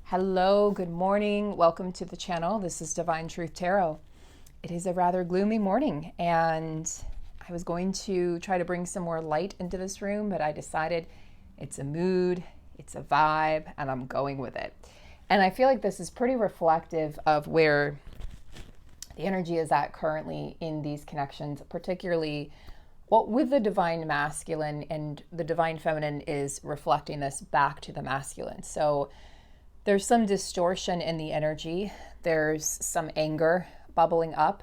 Hello, good morning. Welcome to the channel. This is Divine Truth Tarot. It is a rather gloomy morning, and I was going to try to bring some more light into this room, but I decided it's a mood, it's a vibe, and I'm going with it. And I feel like this is pretty reflective of where the energy is at currently in these connections, particularly with the divine masculine, and the divine feminine is reflecting this back to the masculine. So there's some distortion in the energy. There's some anger bubbling up.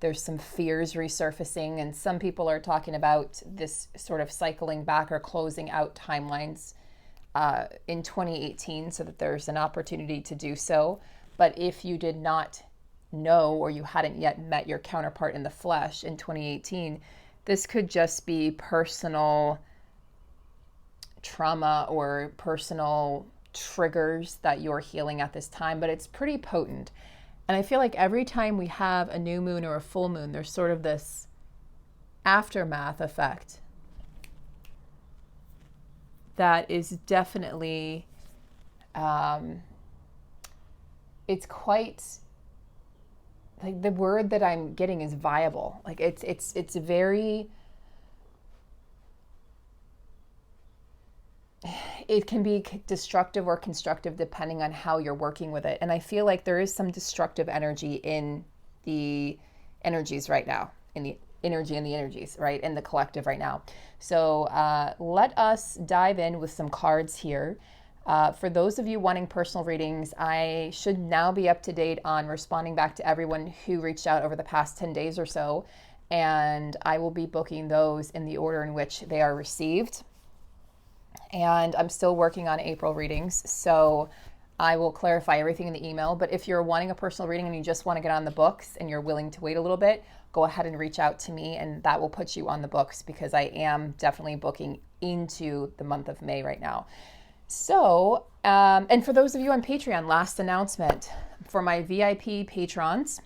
There's some fears resurfacing. And some people are talking about this sort of cycling back or closing out timelines in 2018 so that there's an opportunity to do so. But if you did not know or you hadn't yet met your counterpart in the flesh in 2018, this could just be personal trauma or personal triggers that you're healing at this time, but it's pretty potent. And I feel like every time we have a new moon or a full moon, there's sort of this aftermath effect that is definitely, it's quite, like, the word that I'm getting is viable. Like it's very, it can be destructive or constructive depending on how you're working with it. And I feel like there is some destructive energy in the energies right now, in the energy and the energies, right, in the collective right now. So let us dive in with some cards here. For those of you wanting personal readings, I should now be up to date on responding back to everyone who reached out over the past 10 days or so. And I will be booking those in the order in which they are received. And I'm still working on April readings, so I will clarify everything in the email. But if you're wanting a personal reading and you just want to get on the books and you're willing to wait a little bit, go ahead and reach out to me, and that will put you on the books, because I am definitely booking into the month of May right now. So, and for those of you on Patreon, last announcement for my VIP patrons,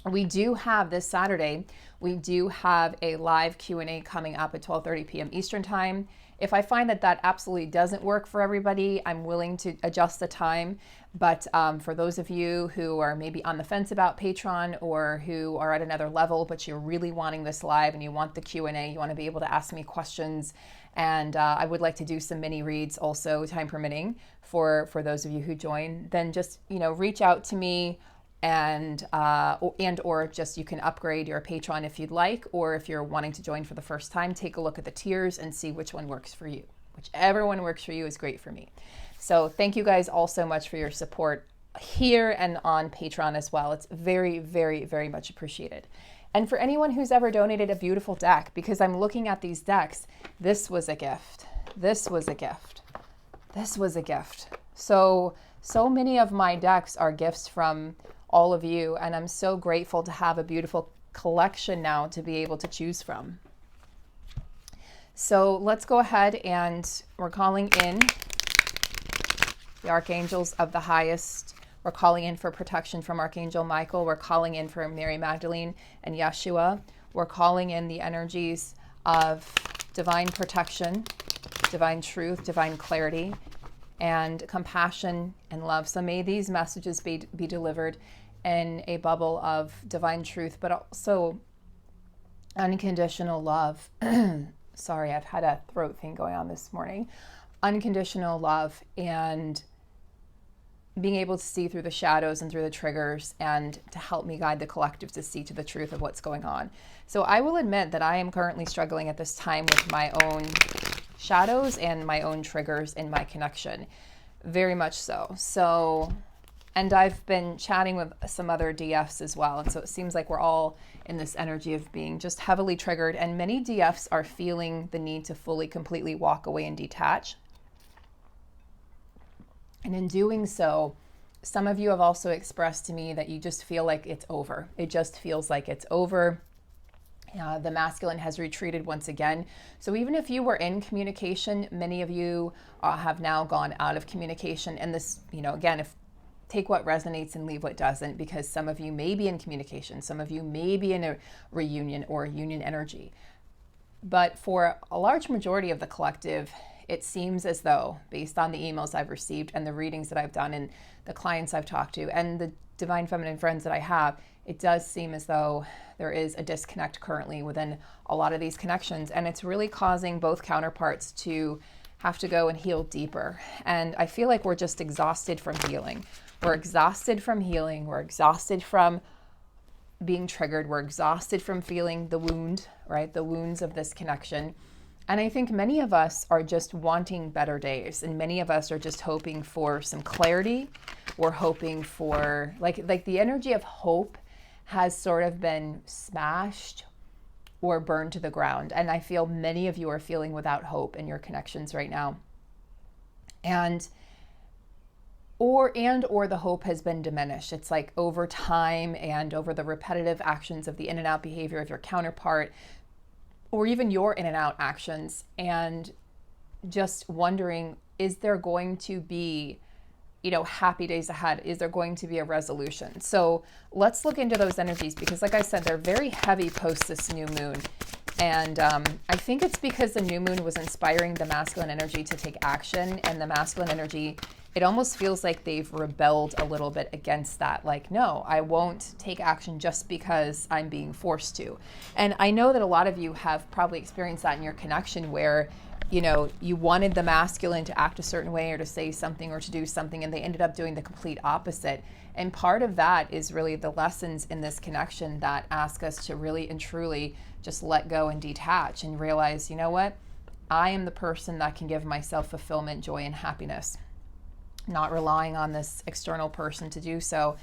we do have this Saturday, we do have a live Q&A coming up at 12:30 p.m. Eastern time. If I find that that absolutely doesn't work for everybody, I'm willing to adjust the time. But for those of you who are maybe on the fence about Patreon, or who are at another level, but you're really wanting this live and you want the Q&A, you want to be able to ask me questions, and I would like to do some mini reads also, time permitting, for those of you who join, then just, reach out to me. And or just, you can upgrade your Patreon if you'd like, or if you're wanting to join for the first time, take a look at the tiers and see which one works for you. Whichever one works for you is great for me. So thank you guys all so much for your support here and on Patreon as well. It's very, very, very much appreciated. And for anyone who's ever donated a beautiful deck, because I'm looking at these decks, this was a gift. This was a gift. This was a gift. So many of my decks are gifts from all of you, and I'm so grateful to have a beautiful collection now to be able to choose from. So let's go ahead, and we're calling in the archangels of the highest. We're calling in for protection from Archangel Michael. We're calling in for Mary Magdalene and Yeshua. We're calling in the energies of divine protection, divine truth, divine clarity, and compassion and love. So may these messages be delivered in a bubble of divine truth, but also unconditional love. Sorry, I've had a throat thing going on this morning. Unconditional love, and being able to see through the shadows and through the triggers, and to help me guide the collective to see to the truth of what's going on. So I will admit that I am currently struggling at this time with my own shadows and my own triggers in my connection, very much so. And I've been chatting with some other DFs as well, and so it seems like we're all in this energy of being just heavily triggered, and many DFs are feeling the need to fully, completely walk away and detach. And in doing so, some of you have also expressed to me that you just feel like it's over. It just feels like it's over. The masculine has retreated once again. So even if you were in communication, many of you have now gone out of communication. And this, again, take what resonates and leave what doesn't, because some of you may be in communication, some of you may be in a reunion or union energy. But for a large majority of the collective, it seems as though, based on the emails I've received and the readings that I've done and the clients I've talked to and the divine feminine friends that I have, it does seem as though there is a disconnect currently within a lot of these connections. And it's really causing both counterparts to have to go and heal deeper. And I feel like we're just exhausted from healing. We're exhausted from healing. We're exhausted from being triggered. We're exhausted from feeling the wound, right? The wounds of this connection. And I think many of us are just wanting better days. And many of us are just hoping for some clarity. We're hoping for, like the energy of hope has sort of been smashed or burned to the ground. And I feel many of you are feeling without hope in your connections right now. And or the hope has been diminished. It's like over time and over the repetitive actions of the in and out behavior of your counterpart, or even your in and out actions, and just wondering, is there going to be, happy days ahead? Is there going to be a resolution? So let's look into those energies, because like I said, they're very heavy post this new moon. And I think it's because the new moon was inspiring the masculine energy to take action, and the masculine energy, it almost feels like they've rebelled a little bit against that. Like, no, I won't take action just because I'm being forced to. And I know that a lot of you have probably experienced that in your connection where, you wanted the masculine to act a certain way or to say something or to do something, and they ended up doing the complete opposite. And part of that is really the lessons in this connection that ask us to really and truly just let go and detach and realize, you know what? I am the person that can give myself fulfillment, joy, and happiness, not relying on this external person to do so.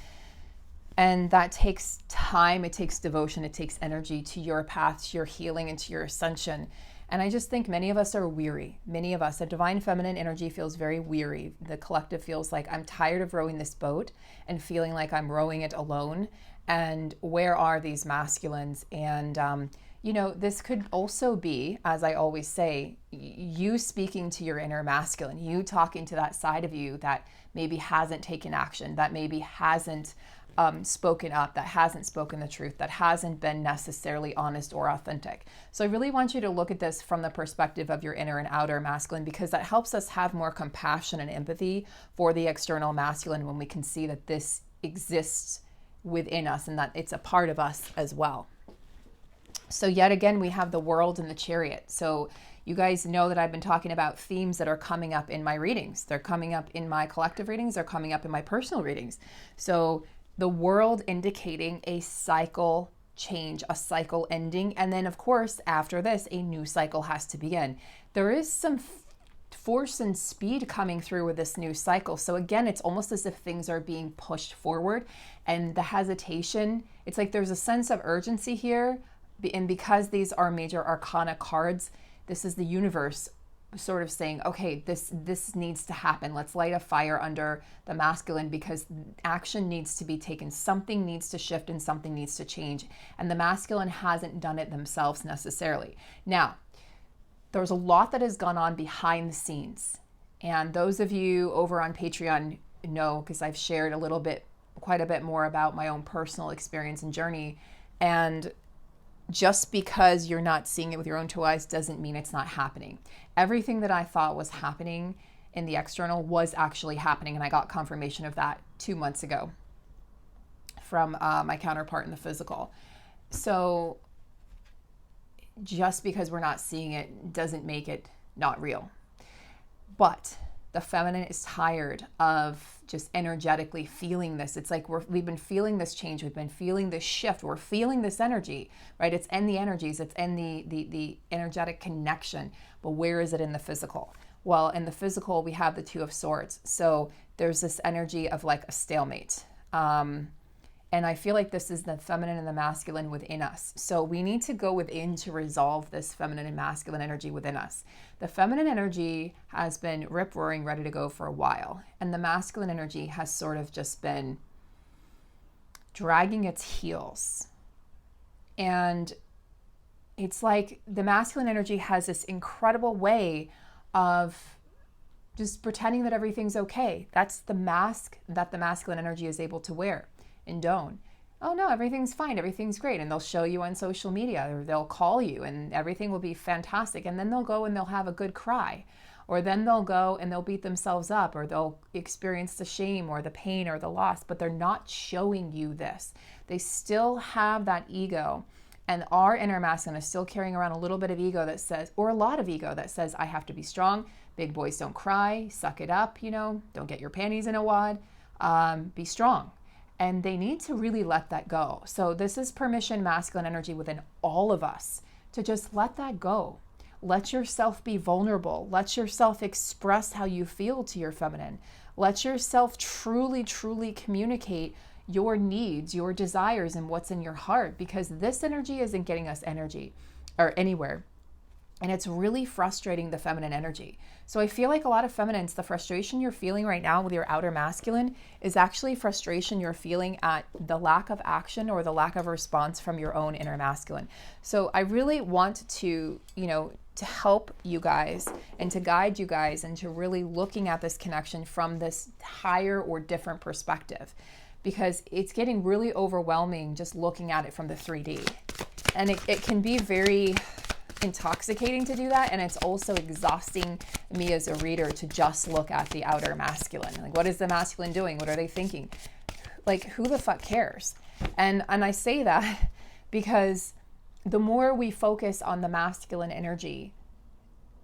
And that takes time, it takes devotion, it takes energy to your path, to your healing, and to your ascension. And I just think many of us are weary. Many of us, the divine feminine energy feels very weary. The collective feels like, I'm tired of rowing this boat and feeling like I'm rowing it alone. And where are these masculines? And, this could also be, as I always say, you speaking to your inner masculine, you talking to that side of you that maybe hasn't taken action, that maybe hasn't spoken up, that hasn't spoken the truth, that hasn't been necessarily honest or authentic. So I really want you to look at this from the perspective of your inner and outer masculine, because that helps us have more compassion and empathy for the external masculine when we can see that this exists within us and that it's a part of us as well. So yet again, we have the World and the Chariot. So you guys know that I've been talking about themes that are coming up in my readings. They're coming up in my collective readings. They're coming up in my personal readings. So the World indicating a cycle change, a cycle ending. And then, of course, after this, a new cycle has to begin. There is some force and speed coming through with this new cycle. So again, it's almost as if things are being pushed forward, and the hesitation, it's like there's a sense of urgency here. And because these are major arcana cards, this is the universe sort of saying, okay, this needs to happen. Let's light a fire under the masculine, because action needs to be taken. Something needs to shift and something needs to change. And the masculine hasn't done it themselves necessarily. Now, there's a lot that has gone on behind the scenes. And those of you over on Patreon know, because I've shared quite a bit more about my own personal experience and journey. And just because you're not seeing it with your own two eyes doesn't mean it's not happening. Everything that I thought was happening in the external was actually happening, and I got confirmation of that 2 months ago from my counterpart in the physical. So just because we're not seeing it doesn't make it not real. But the feminine is tired of just energetically feeling this. It's like we've been feeling this change. We've been feeling this shift. We're feeling this energy, right? It's in the energies. It's in the energetic connection. But where is it in the physical? Well, in the physical, we have the Two of Swords. So there's this energy of like a stalemate. And I feel like this is the feminine and the masculine within us. So we need to go within to resolve this feminine and masculine energy within us. The feminine energy has been rip-roaring, ready to go for a while. And the masculine energy has sort of just been dragging its heels. And it's like the masculine energy has this incredible way of just pretending that everything's okay. That's the mask that the masculine energy is able to wear. And don't. Oh no, everything's fine, everything's great. And they'll show you on social media, or they'll call you and everything will be fantastic. And then they'll go and they'll have a good cry. Or then they'll go and they'll beat themselves up, or they'll experience the shame or the pain or the loss, but they're not showing you this. They still have that ego. And our inner masculine is still carrying around a little bit of ego that says, or a lot of ego that says, I have to be strong. Big boys don't cry. Suck it up, don't get your panties in a wad. Be strong. And they need to really let that go. So this is permission masculine energy within all of us to just let that go. Let yourself be vulnerable. Let yourself express how you feel to your feminine. Let yourself truly, truly communicate your needs, your desires, and what's in your heart, because this energy isn't getting us energy or anywhere. And it's really frustrating the feminine energy. So I feel like a lot of feminines, the frustration you're feeling right now with your outer masculine is actually frustration you're feeling at the lack of action or the lack of response from your own inner masculine. So I really want to, to help you guys and to guide you guys into really looking at this connection from this higher or different perspective, because it's getting really overwhelming just looking at it from the 3D. And it can be very intoxicating to do that, and it's also exhausting me as a reader to just look at the outer masculine. Like, what is the masculine doing? What are they thinking? Like, who the fuck cares? And I say that because the more we focus on the masculine energy,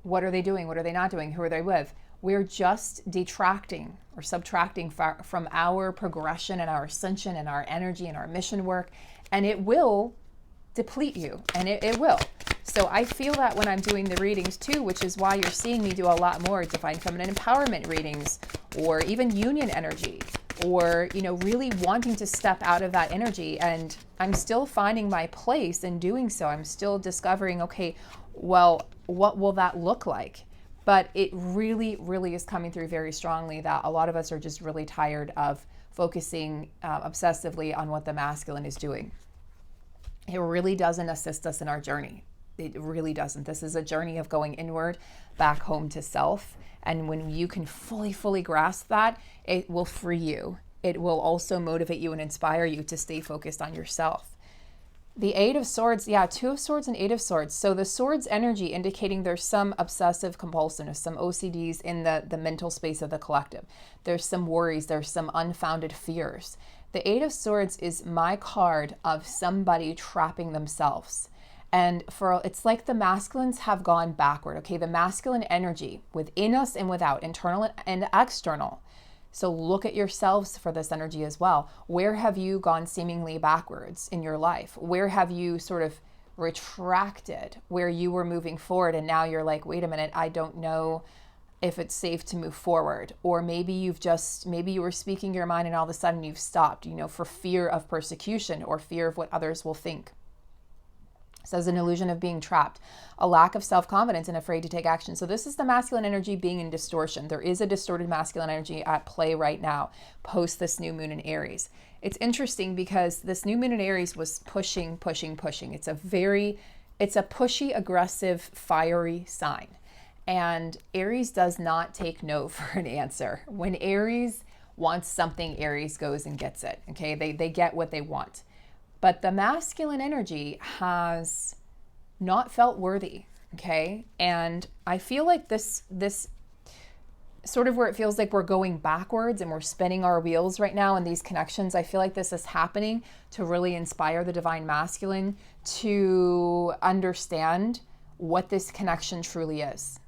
what are they doing? What are they not doing? Who are they with? We're just detracting or subtracting from our progression and our ascension and our energy and our mission work, and it will deplete you, and it will. So I feel that when I'm doing the readings too, which is why you're seeing me do a lot more divine feminine empowerment readings, or even union energy, or really wanting to step out of that energy. And I'm still finding my place in doing so. I'm still discovering, okay, well, what will that look like? But it really, really is coming through very strongly that a lot of us are just really tired of focusing obsessively on what the masculine is doing. It really doesn't assist us in our journey. It really doesn't. This is a journey of going inward, back home to self. And when you can fully, fully grasp that, it will free you. It will also motivate you and inspire you to stay focused on yourself. The Eight of Swords, Two of Swords and Eight of Swords. So the Swords energy indicating there's some obsessive compulsiveness, some OCDs in the mental space of the collective. There's some worries, there's some unfounded fears. The Eight of Swords is my card of somebody trapping themselves. And it's like the masculines have gone backward. Okay, the masculine energy within us and without, internal and external. So look at yourselves for this energy as well. Where have you gone seemingly backwards in your life? Where have you sort of retracted where you were moving forward, and now you're like, wait a minute, I don't know if it's safe to move forward? Or maybe you were speaking your mind and all of a sudden you've stopped, for fear of persecution or fear of what others will think. So there's an illusion of being trapped, a lack of self-confidence and afraid to take action. So this is the masculine energy being in distortion. There is a distorted masculine energy at play right now, post this new moon in Aries. It's interesting because this new moon in Aries was pushing. It's a pushy, aggressive, fiery sign. And Aries does not take no for an answer. When Aries wants something, Aries goes and gets it. Okay, they get what they want. But the masculine energy has not felt worthy, okay? And I feel like this sort of where it feels like we're going backwards and we're spinning our wheels right now in these connections, I feel like this is happening to really inspire the divine masculine to understand what this connection truly is.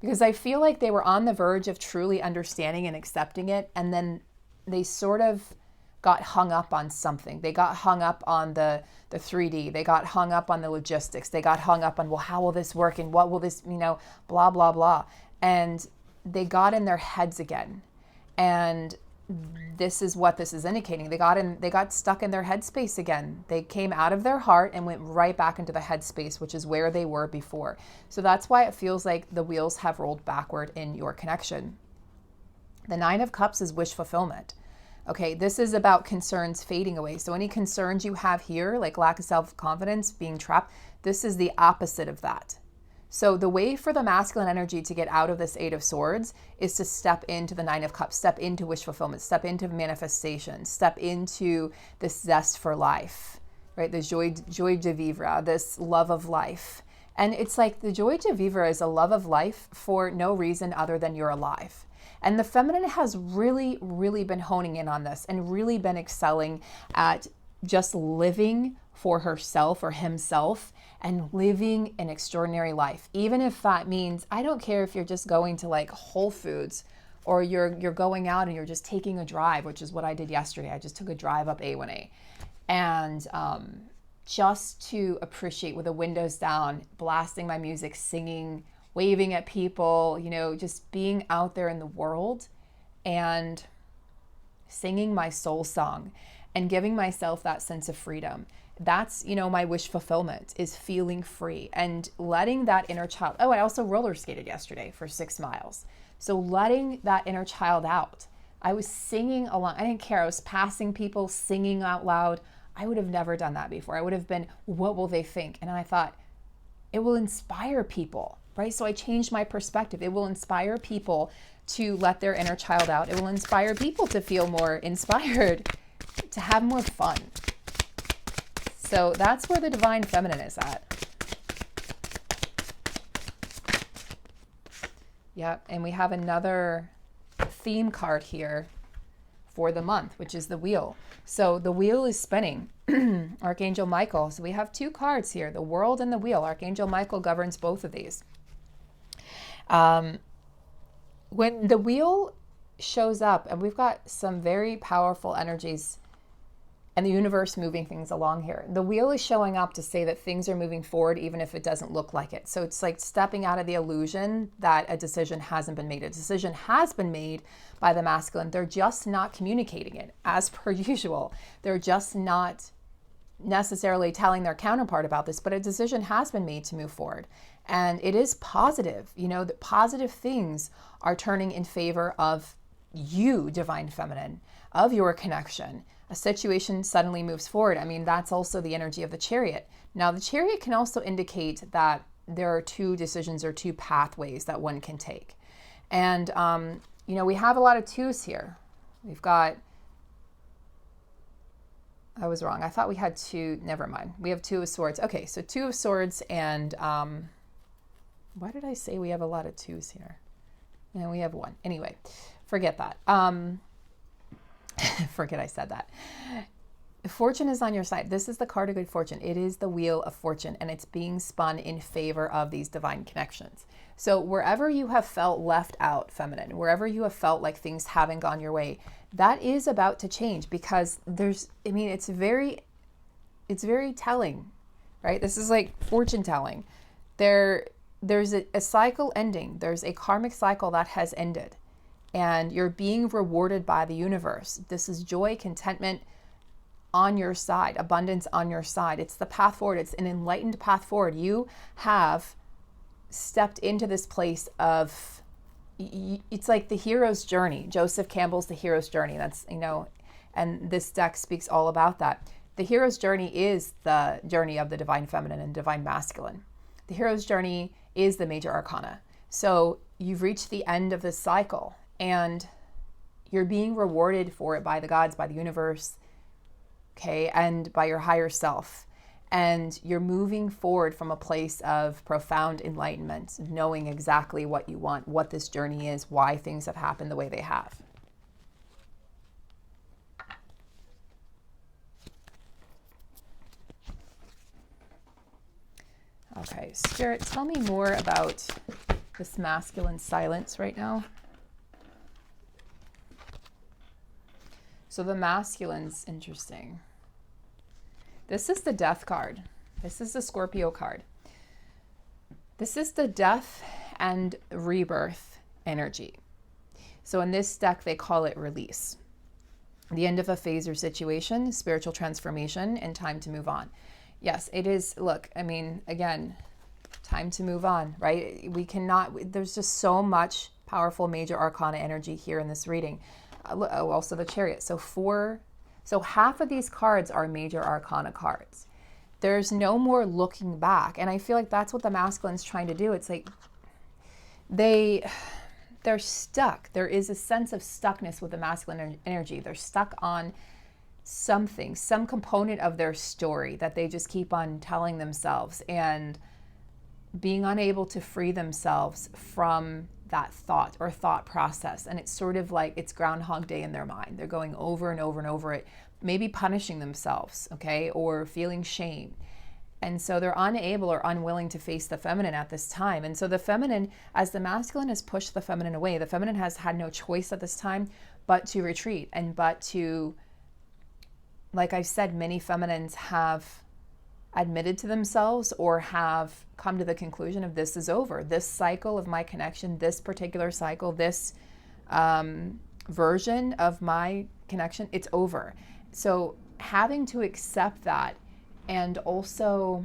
Because I feel like they were on the verge of truly understanding and accepting it, and then they sort of got hung up on something. They got hung up on the 3D. They got hung up on the logistics. They got hung up on, well, how will this work? And what will this, blah, blah, blah. And they got in their heads again. And this is what this is indicating. They got stuck in their headspace again. They came out of their heart and went right back into the headspace, which is where they were before. So that's why it feels like the wheels have rolled backward in your connection. The Nine of Cups is wish fulfillment. Okay, this is about concerns fading away. So any concerns you have here, like lack of self-confidence, being trapped, this is the opposite of that. So the way for the masculine energy to get out of this Eight of Swords is to step into the Nine of Cups, step into wish fulfillment, step into manifestation, step into this zest for life, right? The joie de vivre, this love of life. And it's like the joy de vivre is a love of life for no reason other than you're alive. And the feminine has really, really been honing in on this and really been excelling at just living for herself or himself and living an extraordinary life. Even if that means, I don't care if you're just going to like Whole Foods or you're going out and you're just taking a drive, which is what I did yesterday. I just took a drive up A1A. And just to appreciate with the windows down, blasting my music, singing, waving at people, you know, just being out there in the world and singing my soul song and giving myself that sense of freedom. That's, you know, my wish fulfillment is feeling free and letting that inner child. Oh, I also roller skated yesterday for 6 miles. So letting that inner child out. I was singing along. I didn't care. I was passing people, singing out loud. I would have never done that before. I would have been, what will they think? And I thought, it will inspire people, right? So I changed my perspective. It will inspire people to let their inner child out. It will inspire people to feel more inspired, to have more fun. So that's where the divine feminine is at. Yep, and we have another theme card here for the month, which is the wheel. So the wheel is spinning. Archangel Michael. So we have 2 cards here, the world and the wheel. Archangel Michael governs both of these. When the wheel shows up, and we've got some very powerful energies and the universe moving things along here. The wheel is showing up to say that things are moving forward even if it doesn't look like it. So it's like stepping out of the illusion that a decision hasn't been made. A decision has been made by the masculine. They're just not communicating it as per usual. They're just not necessarily telling their counterpart about this, but a decision has been made to move forward. And it is positive, you know, that positive things are turning in favor of you, divine feminine, of your connection. A situation suddenly moves forward. I mean, that's also the energy of the chariot. Now, the chariot can also indicate that there are 2 decisions or 2 pathways that one can take. And, you know, we have a lot of 2s here. We've got, I was wrong. I thought we had 2, never mind. We have 2 of swords. Okay, so 2 of swords and, why did I say we have a lot of 2s here? And we have 1. Anyway, forget that. Forget I said that. Fortune is on your side. This is the card of good fortune. It is the wheel of fortune, and it's being spun in favor of these divine connections. So wherever you have felt left out, feminine, wherever you have felt like things haven't gone your way, that is about to change, because it's very telling, right? This is like fortune telling. There's a cycle ending. There's a karmic cycle that has ended. And you're being rewarded by the universe. This is joy, contentment on your side, abundance on your side. It's the path forward. It's an enlightened path forward. You have stepped into this place of, it's like the hero's journey. Joseph Campbell's The Hero's Journey. That's, you know, and this deck speaks all about that. The hero's journey is the journey of the divine feminine and divine masculine. The hero's journey is the major arcana. So you've reached the end of this cycle. And you're being rewarded for it by the gods, by the universe, okay, and by your higher self. And you're moving forward from a place of profound enlightenment, knowing exactly what you want, what this journey is, why things have happened the way they have. Okay, Spirit, tell me more about this masculine silence right now. So the masculine's interesting. This is the death card. This is the Scorpio card. This is the death and rebirth energy. So in this deck, they call it release. The end of a phase or situation, spiritual transformation, and time to move on. Yes, it is. Look, I mean, again, time to move on, right? We cannot, there's just so much powerful major arcana energy here in this reading. Also the chariot. So half of these cards are major arcana cards. There's no more looking back. And I feel like that's what the masculine's trying to do. It's like they're stuck. There is a sense of stuckness with the masculine energy. They're stuck on something, some component of their story that they just keep on telling themselves. And being unable to free themselves from that thought or thought process. And it's sort of like it's Groundhog Day in their mind. They're going over and over and over it, maybe punishing themselves, okay, or feeling shame. And so they're unable or unwilling to face the feminine at this time. And so the feminine, as the masculine has pushed the feminine away, the feminine has had no choice at this time but to retreat and but to, like I've said, many feminines have admitted to themselves or have come to the conclusion of this is over. This cycle of my connection, this particular cycle, this version of my connection, it's over. So having to accept that and also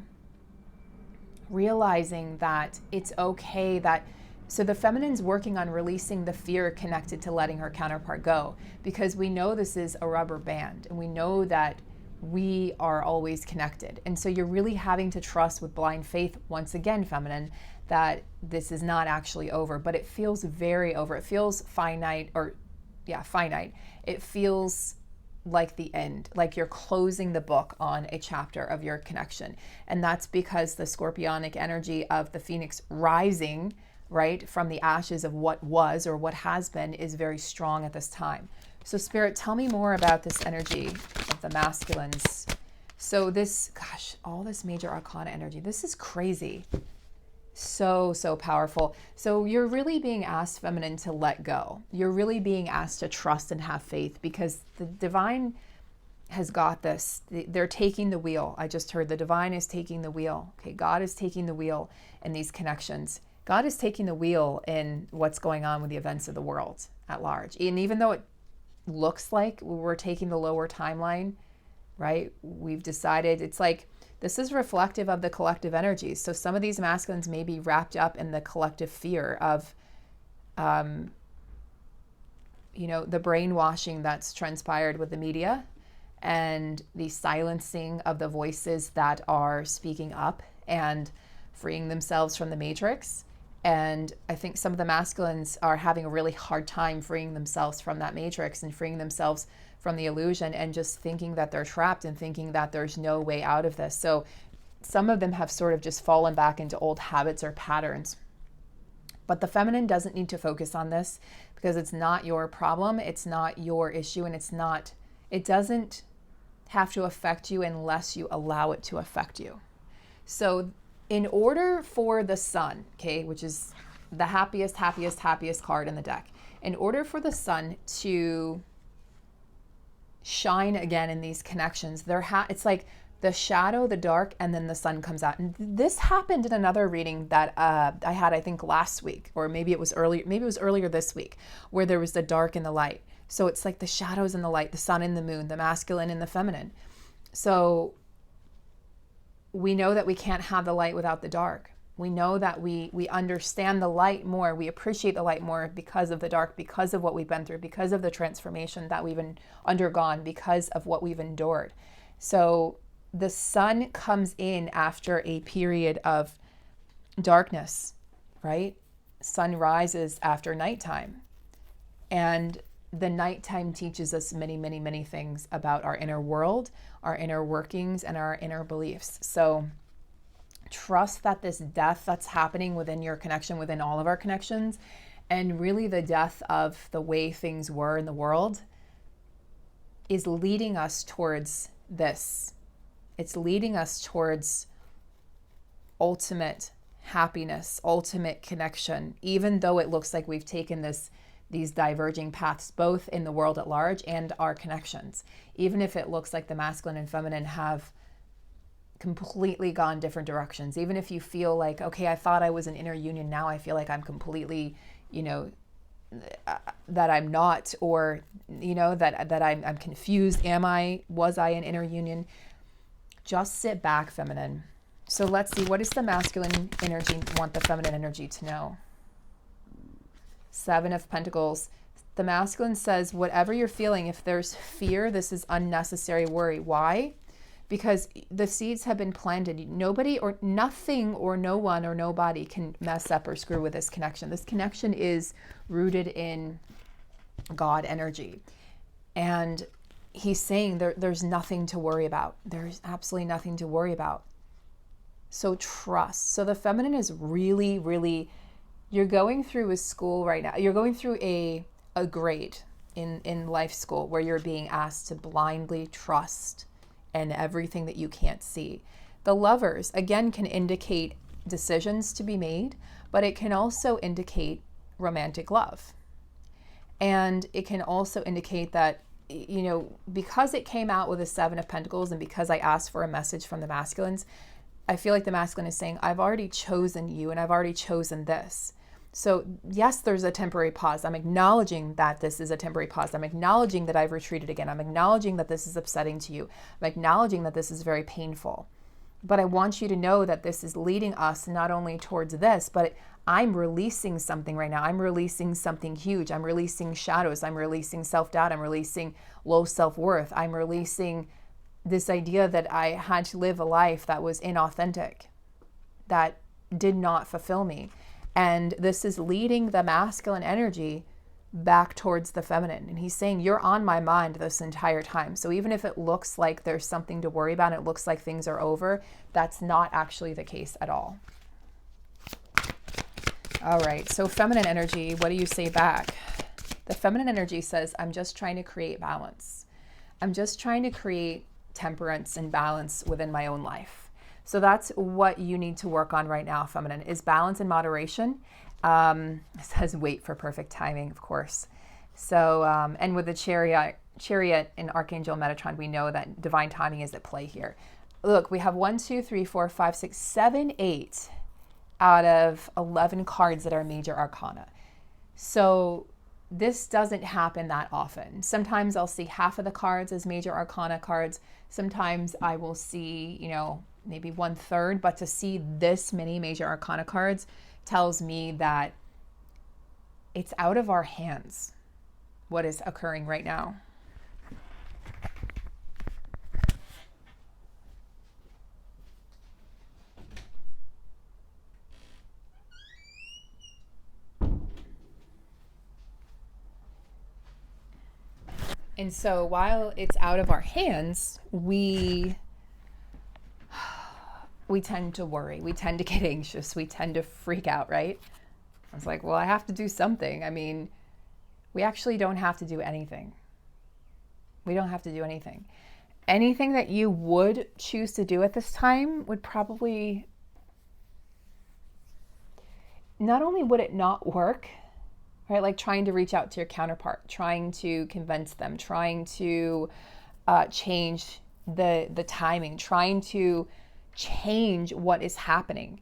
realizing that it's okay that, so the feminine's working on releasing the fear connected to letting her counterpart go, because we know this is a rubber band and we know that we are always connected. And so you're really having to trust with blind faith, once again, feminine, that this is not actually over, but it feels very over. It feels finite, finite. It feels like the end, like you're closing the book on a chapter of your connection. And that's because the scorpionic energy of the phoenix rising, right, from the ashes of what was or what has been is very strong at this time. So Spirit, tell me more about this energy of the masculines. So this, gosh, all this major arcana energy, this is crazy. So powerful. So you're really being asked, feminine, to let go. You're really being asked to trust and have faith, because the divine has got this. They're taking the wheel. I just heard the divine is taking the wheel. Okay, God is taking the wheel in these connections. God is taking the wheel in what's going on with the events of the world at large. And even though it looks like we're taking the lower timeline, right? We've decided it's like, this is reflective of the collective energies. So some of these masculines may be wrapped up in the collective fear of, the brainwashing that's transpired with the media and the silencing of the voices that are speaking up and freeing themselves from the matrix. And I think some of the masculines are having a really hard time freeing themselves from that matrix and freeing themselves from the illusion, and just thinking that they're trapped and thinking that there's no way out of this. So some of them have sort of just fallen back into old habits or patterns. But the feminine doesn't need to focus on this, because it's not your problem, it's not your issue, and it doesn't have to affect you unless you allow it to affect you. So in order for the sun, okay, which is the happiest card in the deck, in order for the sun to shine again in these connections, it's like the shadow, the dark, and then the sun comes out. And this happened in another reading that I had, I think, last week, or maybe it was earlier this week, where there was the dark and the light. So it's like the shadows and the light, the sun and the moon, the masculine and the feminine. So we know that we can't have the light without the dark. We know that we understand the light more, we appreciate the light more because of the dark, because of what we've been through, because of the transformation that we've undergone, because of what we've endured. So the sun comes in after a period of darkness, right? Sun rises after nighttime. And the nighttime teaches us many, many, many things about our inner world, our inner workings, and our inner beliefs. So trust that this death that's happening within your connection, within all of our connections, and really the death of the way things were in the world, is leading us towards this. It's leading us towards ultimate happiness, ultimate connection, even though it looks like we've taken these diverging paths, both in the world at large and our connections. Even if it looks like the masculine and feminine have completely gone different directions. Even if you feel like, okay, I thought I was an inner union, now I feel like I'm completely, that I'm not, or, that I'm confused. Was I an inner union? Just sit back, feminine. So let's see, what does the masculine energy want the feminine energy to know? 7 of Pentacles. The masculine says, whatever you're feeling, if there's fear, this is unnecessary worry. Why? Because the seeds have been planted. Nobody or nothing or no one or nobody can mess up or screw with this connection. This connection is rooted in God energy. And he's saying there's nothing to worry about. There's absolutely nothing to worry about. So trust. So the feminine is really, really, you're going through a school right now. You're going through a grade in life school where you're being asked to blindly trust in everything that you can't see. The Lovers, again, can indicate decisions to be made, but it can also indicate romantic love. And it can also indicate that, you know, because it came out with a Seven of Pentacles and because I asked for a message from the masculines, I feel like the masculine is saying, I've already chosen you and I've already chosen this. So yes, there's a temporary pause. I'm acknowledging that this is a temporary pause. I'm acknowledging that I've retreated again. I'm acknowledging that this is upsetting to you. I'm acknowledging that this is very painful. But I want you to know that this is leading us not only towards this, but I'm releasing something right now. I'm releasing something huge. I'm releasing shadows. I'm releasing self-doubt. I'm releasing low self-worth. I'm releasing this idea that I had to live a life that was inauthentic, that did not fulfill me. And this is leading the masculine energy back towards the feminine. And he's saying, you're on my mind this entire time. So even if it looks like there's something to worry about, it looks like things are over, that's not actually the case at all. All right, so feminine energy, what do you say back? The feminine energy says, I'm just trying to create balance. I'm just trying to create temperance and balance within my own life. So that's what you need to work on right now, feminine, is balance and moderation. It says wait for perfect timing, of course. So, and with the chariot in Archangel Metatron, we know that divine timing is at play here. Look, we have 1, 2, 3, 4, 5, 6, 7, 8 out of 11 cards that are major arcana. So this doesn't happen that often. Sometimes I'll see half of the cards as major arcana cards. Sometimes I will see, you know, maybe 1/3, but to see this many major arcana cards tells me that it's out of our hands what is occurring right now. And so while it's out of our hands, we tend to worry, we tend to get anxious, we tend to freak out, right? I was like, well, I have to do something. I mean, we actually don't have to do anything. We don't have to do anything. Anything that you would choose to do at this time would probably, not only would it not work, right? Like trying to reach out to your counterpart, trying to convince them, trying to change the timing, trying to change what is happening.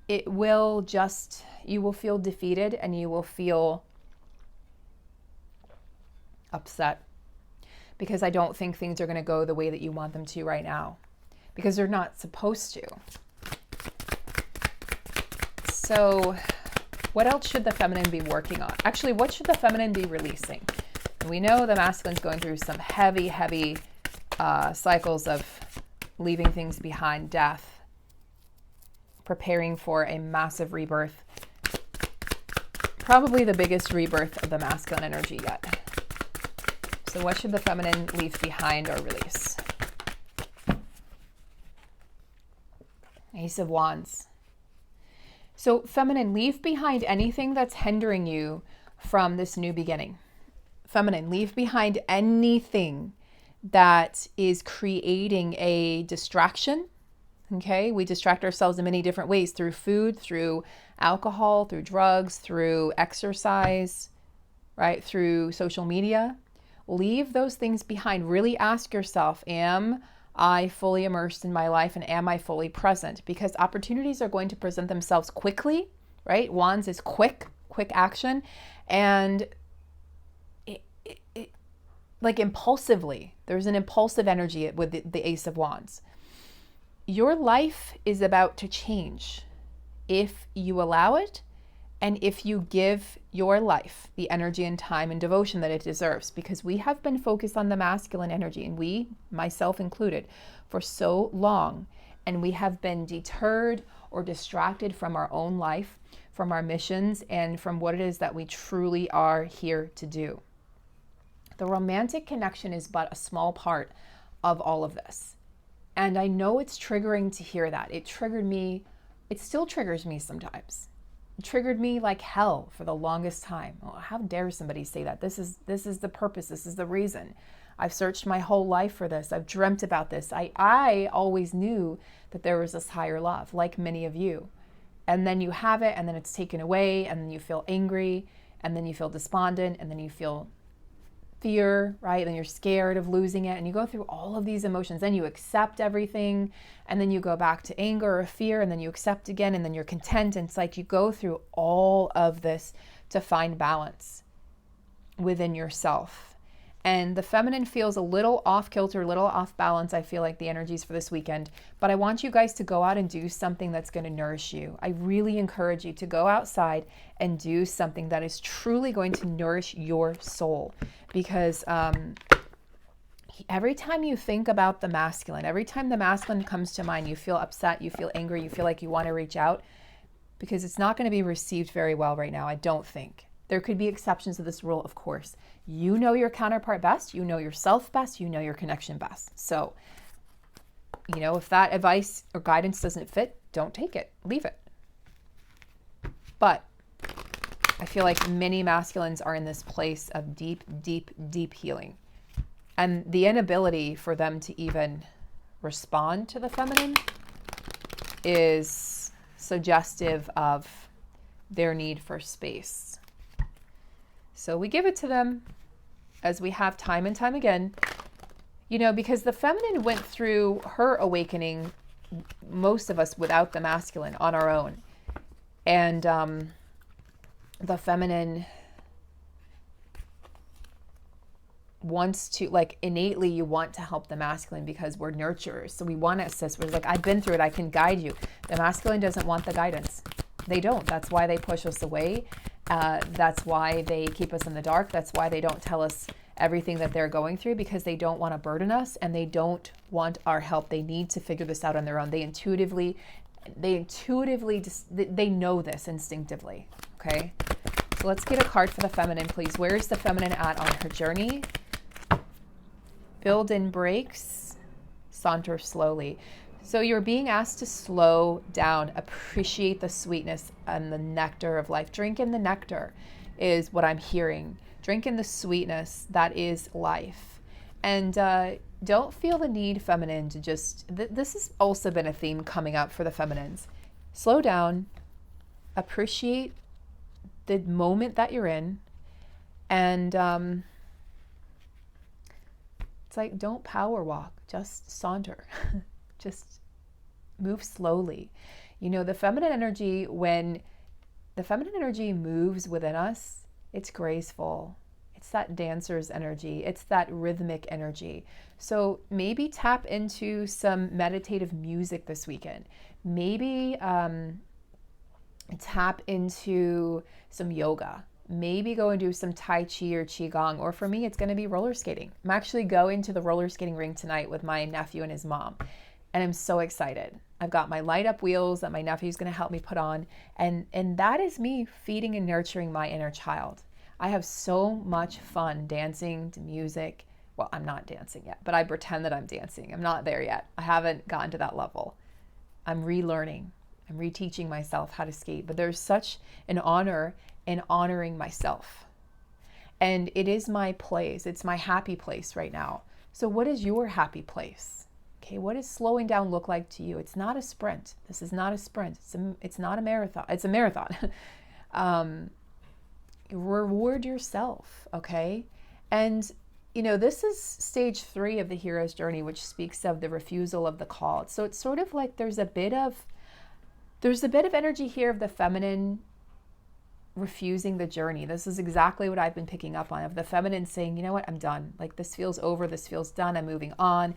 It will just, you will feel defeated and you will feel upset because I don't think things are going to go the way that you want them to right now, because they're not supposed to. So what else should the feminine be working on? Actually, what should the feminine be releasing? We know the masculine's going through some heavy cycles of leaving things behind, death, preparing for a massive rebirth, probably the biggest rebirth of the masculine energy yet. So what should the feminine leave behind or release? Ace of Wands. So feminine, leave behind anything that's hindering you from this new beginning. Feminine, leave behind anything that is creating a distraction. Okay, we distract ourselves in many different ways, through food, through alcohol, through drugs, through exercise, right? Through social media. Leave those things behind. Really ask yourself, am I fully immersed in my life and am I fully present? Because opportunities are going to present themselves quickly, right? Wands is quick action, and like impulsively. There's an impulsive energy with the Ace of Wands. Your life is about to change if you allow it and if you give your life the energy and time and devotion that it deserves. Because we have been focused on the masculine energy, and we, myself included, for so long, and we have been deterred or distracted from our own life, from our missions, and from what it is that we truly are here to do. The romantic connection is but a small part of all of this. And I know it's triggering to hear that. It triggered me. It still triggers me sometimes. It triggered me like hell for the longest time. Oh, how dare somebody say that? This is the purpose. This is the reason. I've searched my whole life for this. I've dreamt about this. I always knew that there was this higher love, like many of you. And then you have it, and then it's taken away, and then you feel angry, and then you feel despondent, and then you feel fear, right? Then you're scared of losing it, and you go through all of these emotions. Then you accept everything, and then you go back to anger or fear, and then you accept again, and then you're content. And it's like you go through all of this to find balance within yourself. And the feminine feels a little off kilter, a little off balance, I feel like, the energies for this weekend. But I want you guys to go out and do something that's going to nourish you. I really encourage you to go outside and do something that is truly going to nourish your soul. Because every time you think about the masculine, every time the masculine comes to mind, you feel upset, you feel angry, you feel like you want to reach out, because it's not going to be received very well right now, I don't think. There could be exceptions to this rule, of course. You know your counterpart best, you know yourself best, you know your connection best. So, if that advice or guidance doesn't fit, don't take it, leave it. But I feel like many masculines are in this place of deep, deep, deep healing. And the inability for them to even respond to the feminine is suggestive of their need for space. So we give it to them, as we have time and time again, because the feminine went through her awakening, most of us without the masculine, on our own. And the feminine wants to, innately you want to help the masculine because we're nurturers. So we want to assist. We're like, I've been through it, I can guide you. The masculine doesn't want the guidance. They don't. That's why they push us away. That's why they keep us in the dark. That's why they don't tell us everything that they're going through, because they don't want to burden us and they don't want our help. They need to figure this out on their own. They intuitively just, they know this instinctively. Okay. So let's get a card for the feminine, please. Where is the feminine at on her journey? Build in breaks, saunter slowly. So you're being asked to slow down, appreciate the sweetness and the nectar of life. Drink in the nectar is what I'm hearing. Drink in the sweetness that is life. And don't feel the need, feminine, to just, this has also been a theme coming up for the feminines. Slow down, appreciate the moment that you're in, and it's like, don't power walk, just saunter. Just move slowly. The feminine energy, when the feminine energy moves within us, it's graceful. It's that dancer's energy. It's that rhythmic energy. So maybe tap into some meditative music this weekend. Maybe tap into some yoga. Maybe go and do some Tai Chi or Qigong. Or for me, it's going to be roller skating. I'm actually going to the roller skating rink tonight with my nephew and his mom. And I'm so excited. I've got my light up wheels that my nephew's going to help me put on. And that is me feeding and nurturing my inner child. I have so much fun dancing to music. Well, I'm not dancing yet, but I pretend that I'm dancing. I'm not there yet. I haven't gotten to that level. I'm relearning. I'm reteaching myself how to skate. But there's such an honor in honoring myself. And it is my place. It's my happy place right now. So what is your happy place? Okay, what does slowing down look like to you? It's not a sprint. This is not a sprint. It's not a marathon. It's a marathon. Reward yourself, okay? And, this is stage 3 of the hero's journey, which speaks of the refusal of the call. So it's sort of like there's a bit of energy here of the feminine refusing the journey. This is exactly what I've been picking up on, of the feminine saying, you know what, I'm done. Like, this feels over, this feels done, I'm moving on.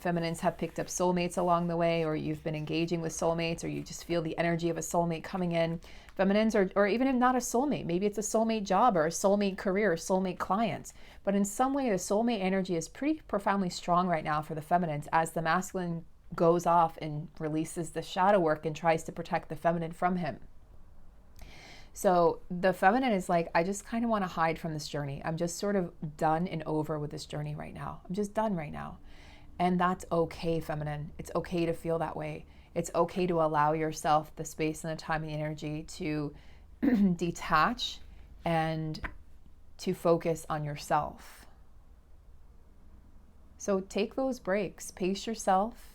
Feminines have picked up soulmates along the way, or you've been engaging with soulmates, or you just feel the energy of a soulmate coming in. Feminines or even if not a soulmate, maybe it's a soulmate job or a soulmate career or soulmate client. But in some way, the soulmate energy is pretty profoundly strong right now for the feminines, as the masculine goes off and releases the shadow work and tries to protect the feminine from him. So the feminine is like, I just kind of want to hide from this journey. I'm just sort of done and over with this journey right now. I'm just done right now. And that's okay, feminine. It's okay to feel that way. It's okay to allow yourself the space and the time and the energy to detach and to focus on yourself. So take those breaks, pace yourself,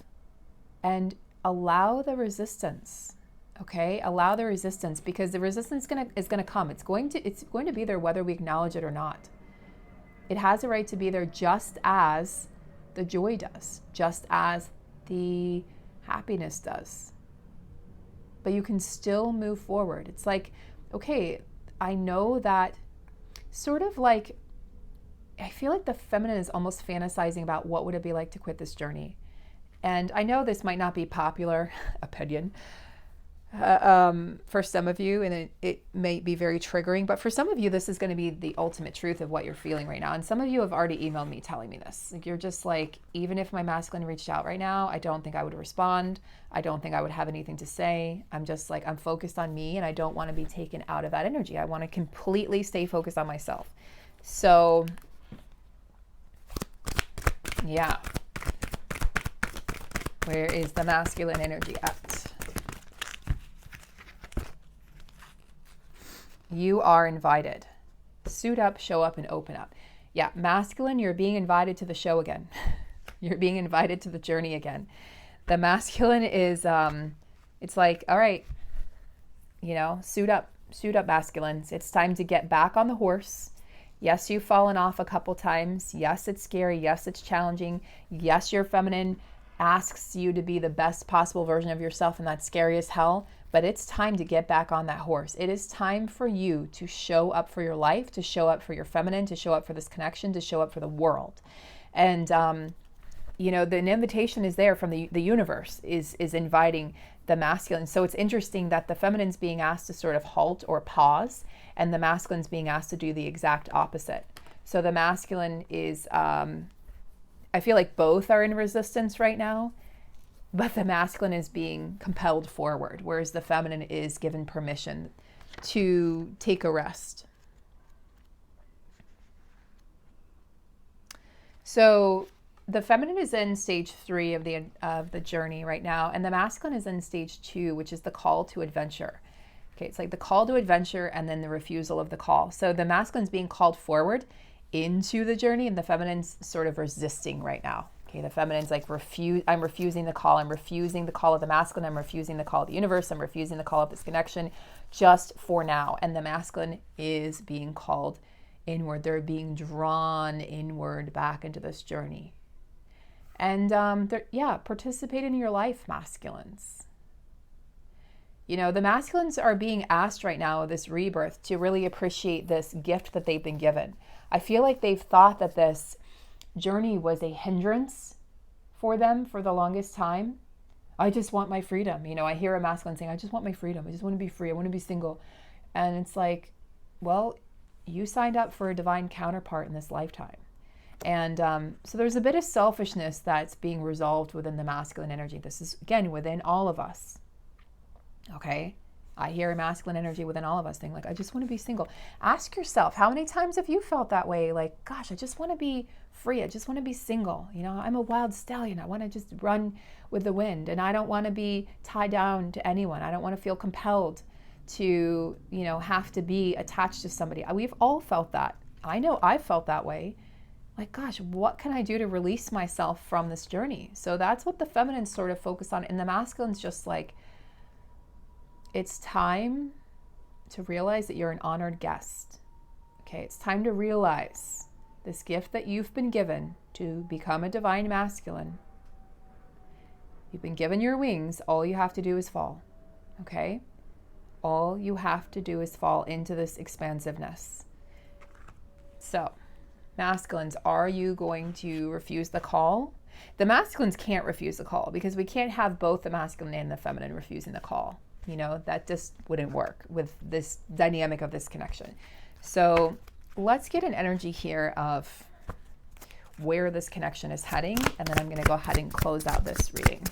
and allow the resistance. Okay, allow the resistance, because the resistance is gonna come. It's going to be there whether we acknowledge it or not. It has a right to be there, just as the joy does, just as the happiness does. But you can still move forward. It's like, okay, I know that, sort of like, I feel like the feminine is almost fantasizing about what would it be like to quit this journey. And I know this might not be popular opinion for some of you, and it may be very triggering, but for some of you, this is going to be the ultimate truth of what you're feeling right now. And some of you have already emailed me telling me this. Like, you're just like, even if my masculine reached out right now, I don't think I would respond. I don't think I would have anything to say. I'm just like, I'm focused on me, and I don't want to be taken out of that energy. I want to completely stay focused on myself. So, yeah. Where is the masculine energy at? You are invited. Suit up, show up, and open up. Yeah, masculine, you're being invited to the show again. You're being invited to the journey again. The masculine is, it's like, all right, suit up, masculines. It's time to get back on the horse. Yes, you've fallen off a couple times. Yes, it's scary. Yes, it's challenging. Yes, your feminine asks you to be the best possible version of yourself, and that's scary as hell. But it's time to get back on that horse. It is time for you to show up for your life, to show up for your feminine, to show up for this connection, to show up for the world. And, the invitation is there from the universe is inviting the masculine. So it's interesting that the feminine's being asked to sort of halt or pause, and the masculine's being asked to do the exact opposite. So the masculine is, I feel like both are in resistance right now, but the masculine is being compelled forward, whereas the feminine is given permission to take a rest. So the feminine is in stage 3 of the journey right now, and the masculine is in stage 2, which is the call to adventure. Okay, it's like the call to adventure and then the refusal of the call. So the masculine's being called forward into the journey, and the feminine's sort of resisting right now. Okay, the feminine's like, I'm refusing the call. I'm refusing the call of the masculine. I'm refusing the call of the universe. I'm refusing the call of this connection just for now. And the masculine is being called inward. They're being drawn inward back into this journey. And participate in your life, masculines. The masculines are being asked right now, this rebirth, to really appreciate this gift that they've been given. I feel like they've thought that this journey was a hindrance for them for the longest time. I just want my freedom. I hear a masculine saying, I just want my freedom. I just want to be free. I want to be single. And it's like, well, you signed up for a divine counterpart in this lifetime. And so there's a bit of selfishness that's being resolved within the masculine energy. This is, again, within all of us. Okay? I hear a masculine energy within all of us saying, like, I just want to be single. Ask yourself, how many times have you felt that way? Like, gosh, I just want to be free. I just want to be single. I'm a wild stallion. I want to just run with the wind. And I don't want to be tied down to anyone. I don't want to feel compelled to, have to be attached to somebody. We've all felt that. I know I've felt that way. Like, gosh, what can I do to release myself from this journey? So that's what the feminine sort of focus on. And the masculine's just like, it's time to realize that you're an honored guest. Okay, it's time to realize this gift that you've been given to become a divine masculine. You've been given your wings. All you have to do is fall. Okay? All you have to do is fall into this expansiveness. So, masculines, are you going to refuse the call? The masculines can't refuse the call, because we can't have both the masculine and the feminine refusing the call. That just wouldn't work with this dynamic of this connection. So let's get an energy here of where this connection is heading, and then I'm going to go ahead and close out this reading.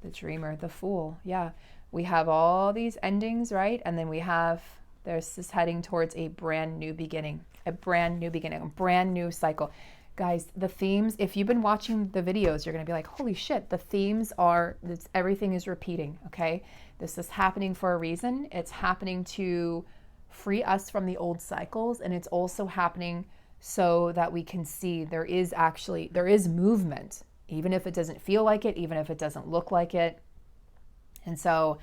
The dreamer, the fool. Yeah, we have all these endings, right? And then there's this heading towards a brand new beginning, a brand new cycle. Guys, the themes, if you've been watching the videos, you're going to be like, holy shit, the themes are, everything is repeating, okay? This is happening for a reason. It's happening to free us from the old cycles, and it's also happening so that we can see there is movement, even if it doesn't feel like it, even if it doesn't look like it. And so,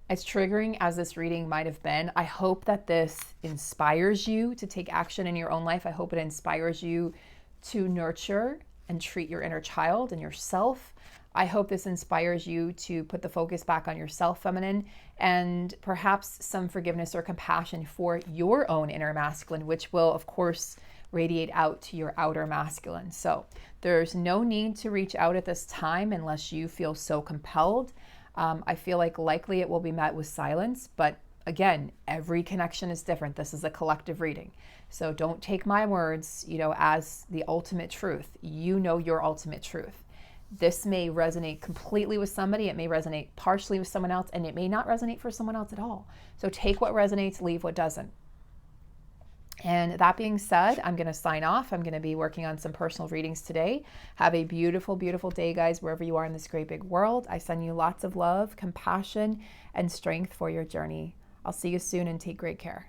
as triggering as this reading might have been, I hope that this inspires you to take action in your own life. I hope it inspires you to nurture and treat your inner child and yourself. I hope this inspires you to put the focus back on yourself, feminine, and perhaps some forgiveness or compassion for your own inner masculine, which will, of course, radiate out to your outer masculine. So there's no need to reach out at this time unless you feel so compelled. I feel like likely it will be met with silence, but again, every connection is different. This is a collective reading. So don't take my words, as the ultimate truth. You know your ultimate truth. This may resonate completely with somebody. It may resonate partially with someone else, and it may not resonate for someone else at all. So take what resonates, leave what doesn't. And that being said, I'm going to sign off. I'm going to be working on some personal readings today. Have a beautiful, beautiful day, guys, wherever you are in this great big world. I send you lots of love, compassion, and strength for your journey. I'll see you soon and take great care.